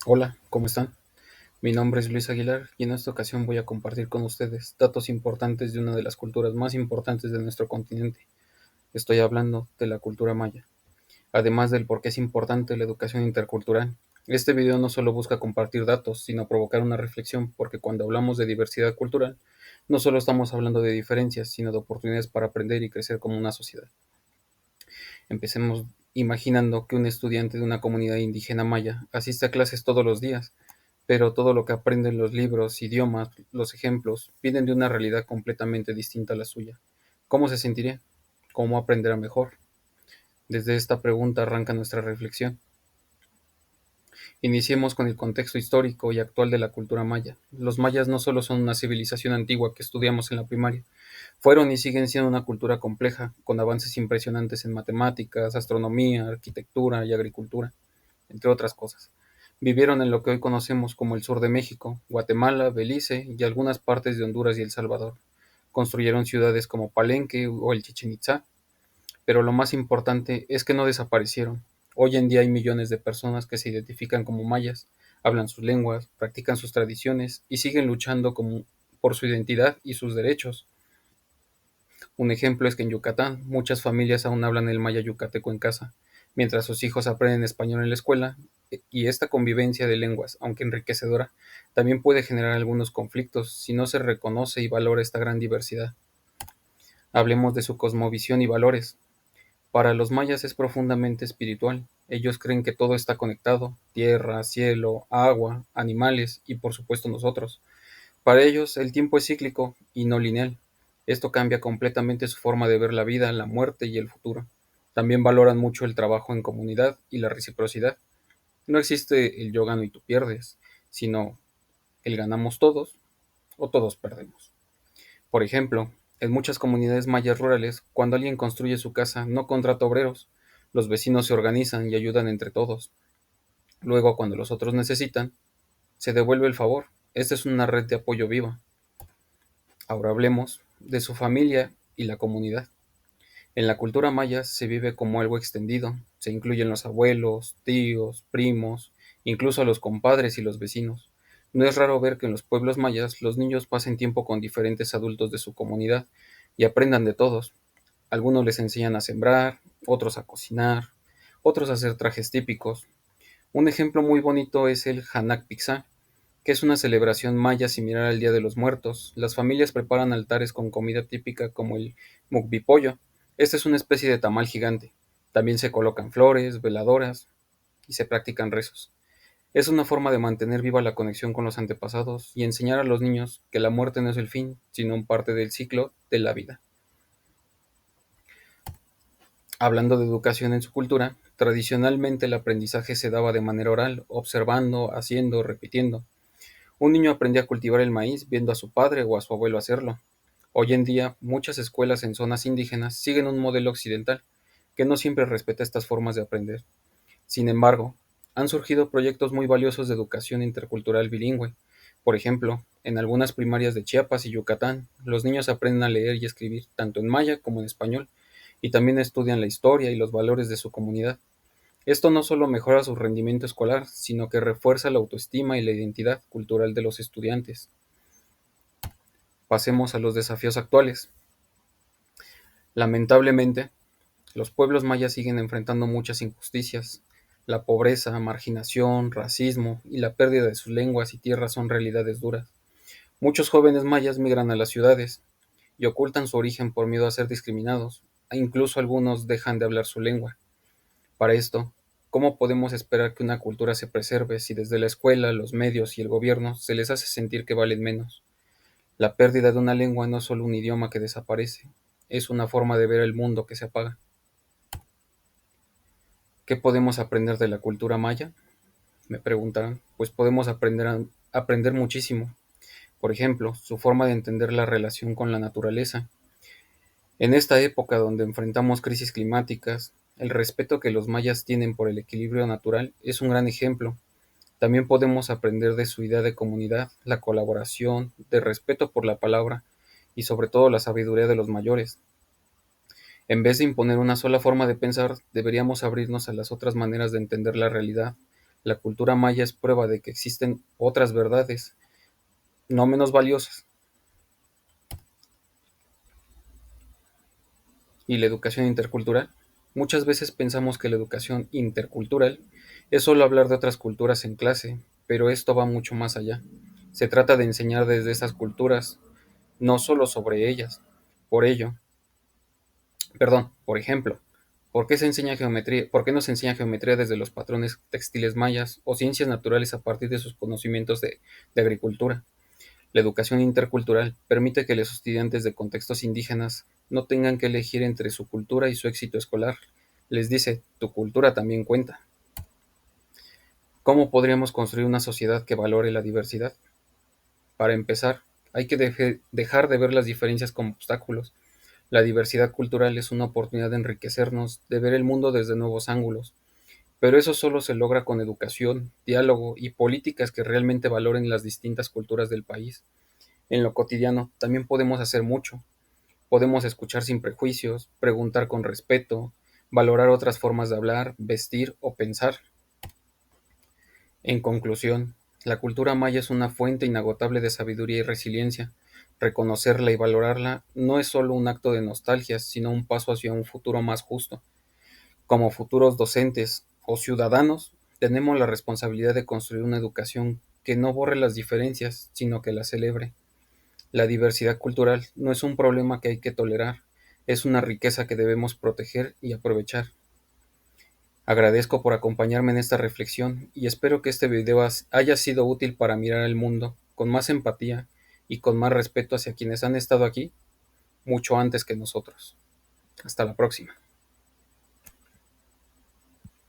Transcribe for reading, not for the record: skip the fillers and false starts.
Hola, ¿cómo están? Mi nombre es Luis Aguilar y en esta ocasión voy a compartir con ustedes datos importantes de una de las culturas más importantes de nuestro continente. Estoy hablando de la cultura maya, además del por qué es importante la educación intercultural. Este video no solo busca compartir datos, sino provocar una reflexión, porque cuando hablamos de diversidad cultural, no solo estamos hablando de diferencias, sino de oportunidades para aprender y crecer como una sociedad. Empecemos imaginando que un estudiante de una comunidad indígena maya asiste a clases todos los días, pero todo lo que aprende en los libros, idiomas, los ejemplos, vienen de una realidad completamente distinta a la suya. ¿Cómo se sentiría? ¿Cómo aprenderá mejor? Desde esta pregunta arranca nuestra reflexión. Iniciemos con el contexto histórico y actual de la cultura maya. Los mayas no solo son una civilización antigua que estudiamos en la primaria, fueron y siguen siendo una cultura compleja, con avances impresionantes en matemáticas, astronomía, arquitectura y agricultura, entre otras cosas. Vivieron en lo que hoy conocemos como el sur de México, Guatemala, Belice y algunas partes de Honduras y El Salvador. Construyeron ciudades como Palenque o el Chichen Itzá, pero lo más importante es que no desaparecieron. Hoy en día hay millones de personas que se identifican como mayas, hablan sus lenguas, practican sus tradiciones y siguen luchando por su identidad y sus derechos. Un ejemplo es que en Yucatán muchas familias aún hablan el maya yucateco en casa, mientras sus hijos aprenden español en la escuela, y esta convivencia de lenguas, aunque enriquecedora, también puede generar algunos conflictos si no se reconoce y valora esta gran diversidad. Hablemos de su cosmovisión y valores. Para los mayas es profundamente espiritual. Ellos creen que todo está conectado: tierra, cielo, agua, animales y por supuesto nosotros. Para ellos el tiempo es cíclico y no lineal. Esto cambia completamente su forma de ver la vida, la muerte y el futuro. También valoran mucho el trabajo en comunidad y la reciprocidad. No existe el yo gano y tú pierdes, sino el ganamos todos o todos perdemos. Por ejemplo, en muchas comunidades mayas rurales, cuando alguien construye su casa, no contrata obreros. Los vecinos se organizan y ayudan entre todos. Luego, cuando los otros necesitan, se devuelve el favor. Esta es una red de apoyo viva. Ahora hablemos de su familia y la comunidad. En la cultura maya se vive como algo extendido. Se incluyen los abuelos, tíos, primos, incluso a los compadres y los vecinos. No es raro ver que en los pueblos mayas los niños pasen tiempo con diferentes adultos de su comunidad y aprendan de todos. Algunos les enseñan a sembrar, otros a cocinar, otros a hacer trajes típicos. Un ejemplo muy bonito es el Hanak Pixá, que es una celebración maya similar al Día de los Muertos. Las familias preparan altares con comida típica como el mukbipollo. Esta es una especie de tamal gigante. También se colocan flores, veladoras y se practican rezos. Es una forma de mantener viva la conexión con los antepasados y enseñar a los niños que la muerte no es el fin, sino un parte del ciclo de la vida. Hablando de educación en su cultura, tradicionalmente el aprendizaje se daba de manera oral, observando, haciendo, repitiendo. Un niño aprendía a cultivar el maíz viendo a su padre o a su abuelo hacerlo. Hoy en día, muchas escuelas en zonas indígenas siguen un modelo occidental, que no siempre respeta estas formas de aprender. Sin embargo, han surgido proyectos muy valiosos de educación intercultural bilingüe. Por ejemplo, en algunas primarias de Chiapas y Yucatán, los niños aprenden a leer y escribir tanto en maya como en español, y también estudian la historia y los valores de su comunidad. Esto no solo mejora su rendimiento escolar, sino que refuerza la autoestima y la identidad cultural de los estudiantes. Pasemos a los desafíos actuales. Lamentablemente, los pueblos mayas siguen enfrentando muchas injusticias. La pobreza, marginación, racismo y la pérdida de sus lenguas y tierras son realidades duras. Muchos jóvenes mayas migran a las ciudades y ocultan su origen por miedo a ser discriminados, e incluso algunos dejan de hablar su lengua. Para esto, ¿cómo podemos esperar que una cultura se preserve si desde la escuela, los medios y el gobierno se les hace sentir que valen menos? La pérdida de una lengua no es solo un idioma que desaparece, es una forma de ver el mundo que se apaga. ¿Qué podemos aprender de la cultura maya? Me preguntarán. Pues podemos aprender muchísimo. Por ejemplo, su forma de entender la relación con la naturaleza. En esta época donde enfrentamos crisis climáticas, el respeto que los mayas tienen por el equilibrio natural es un gran ejemplo. También podemos aprender de su idea de comunidad, la colaboración, de respeto por la palabra y sobre todo la sabiduría de los mayores. En vez de imponer una sola forma de pensar, deberíamos abrirnos a las otras maneras de entender la realidad, La cultura maya es prueba de que existen otras verdades, no menos valiosas. ¿Y la educación intercultural? Muchas veces pensamos que la educación intercultural es solo hablar de otras culturas en clase, pero esto va mucho más allá. Se trata de enseñar desde esas culturas, no solo sobre ellas. Por ello, por ejemplo, ¿por qué no se enseña geometría desde los patrones textiles mayas o ciencias naturales a partir de sus conocimientos de agricultura? La educación intercultural permite que los estudiantes de contextos indígenas no tengan que elegir entre su cultura y su éxito escolar. Les dice, tu cultura también cuenta. ¿Cómo podríamos construir una sociedad que valore la diversidad? Para empezar, hay que dejar de ver las diferencias como obstáculos. La diversidad cultural es una oportunidad de enriquecernos, de ver el mundo desde nuevos ángulos. Pero eso solo se logra con educación, diálogo y políticas que realmente valoren las distintas culturas del país. En lo cotidiano también podemos hacer mucho. Podemos escuchar sin prejuicios, preguntar con respeto, valorar otras formas de hablar, vestir o pensar. En conclusión, la cultura maya es una fuente inagotable de sabiduría y resiliencia. Reconocerla y valorarla no es solo un acto de nostalgia, sino un paso hacia un futuro más justo. Como futuros docentes o ciudadanos, tenemos la responsabilidad de construir una educación que no borre las diferencias, sino que las celebre. La diversidad cultural no es un problema que hay que tolerar, es una riqueza que debemos proteger y aprovechar. Agradezco por acompañarme en esta reflexión y espero que este video haya sido útil para mirar el mundo con más empatía y con más respeto hacia quienes han estado aquí mucho antes que nosotros. Hasta la próxima.